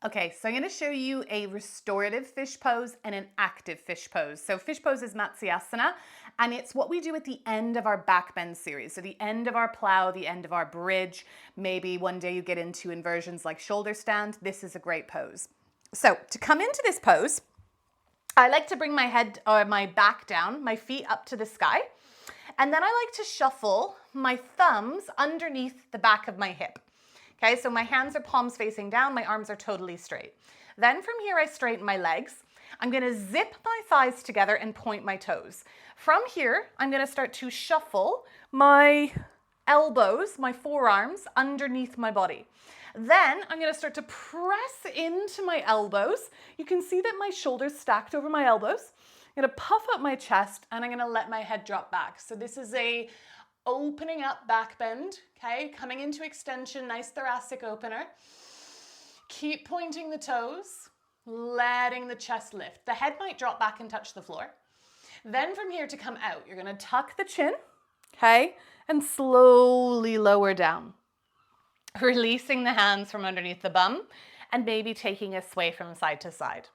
Okay, so I'm going to show you a restorative fish pose and an active fish pose. So fish pose is Matsyasana, and it's what we do at the end of our back bend series. So the end of our plow, the end of our bridge. Maybe one day you get into inversions like shoulder stand. This is a great pose. So to come into this pose, I like to bring my head or my back down, my feet up to the sky. And then I like to shuffle my thumbs underneath the back of my hip. Okay, so my hands are palms facing down, my arms are totally straight. Then from here, I straighten my legs. I'm gonna zip my thighs together and point my toes. From here, I'm gonna start to shuffle my elbows, my forearms underneath my body. Then I'm gonna start to press into my elbows. You can see that my shoulders stacked over my elbows. I'm gonna puff up my chest and I'm gonna let my head drop back. So this is a opening up back bend, okay? Coming into extension, nice thoracic opener. Keep pointing the toes, letting the chest lift. The head might drop back and touch the floor. Then from here to come out, you're gonna tuck the chin, okay? And slowly lower down. Releasing the hands from underneath the bum and maybe taking a sway from side to side.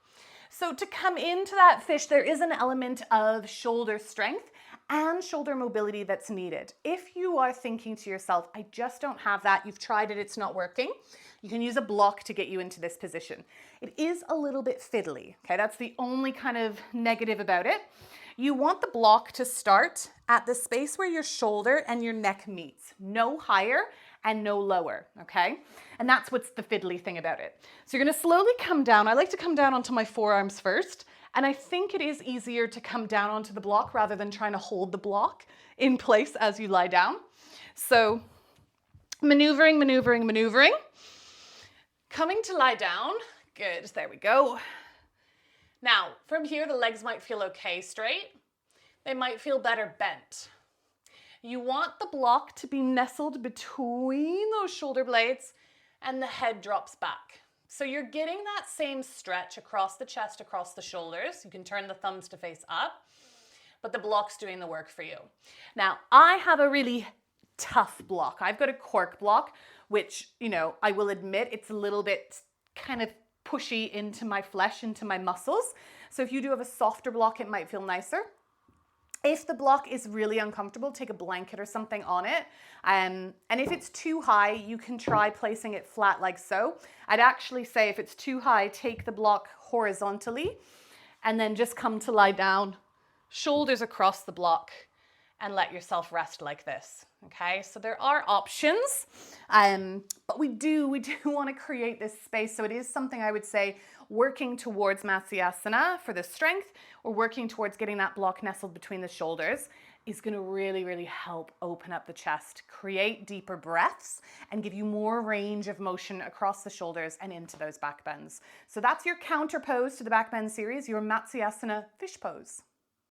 So to come into that fish, there is an element of shoulder strength and shoulder mobility that's needed. If you are thinking to yourself, I just don't have that, you've tried it, it's not working, you can use a block to get you into this position. It is a little bit fiddly, okay? That's the only kind of negative about it. You want the block to start at the space where your shoulder and your neck meets, no higher and no lower, okay? And that's what's the fiddly thing about it. So you're gonna slowly come down. I like to come down onto my forearms first, and I think it is easier to come down onto the block rather than trying to hold the block in place as you lie down. So maneuvering, maneuvering, maneuvering. Coming to lie down, good, there we go. Now, from here, the legs might feel okay straight. They might feel better bent. You want the block to be nestled between those shoulder blades and the head drops back. So you're getting that same stretch across the chest, across the shoulders. You can turn the thumbs to face up, but the block's doing the work for you. Now, I have a really tough block. I've got a cork block, which, you know, I will admit it's a little bit kind of pushy into my flesh, into my muscles. So if you do have a softer block, it might feel nicer. If the block is really uncomfortable, take a blanket or something on it. And if it's too high, you can try placing it flat like so. I'd actually say if it's too high, take the block horizontally and then just come to lie down, shoulders across the block, and let yourself rest like this, okay? So there are options, but we do want to create this space. So it is something I would say working towards Matsyasana for the strength or working towards getting that block nestled between the shoulders is going to really, really help open up the chest, create deeper breaths, and give you more range of motion across the shoulders and into those back bends. So that's your counter pose to the back bend series, your Matsyasana fish pose.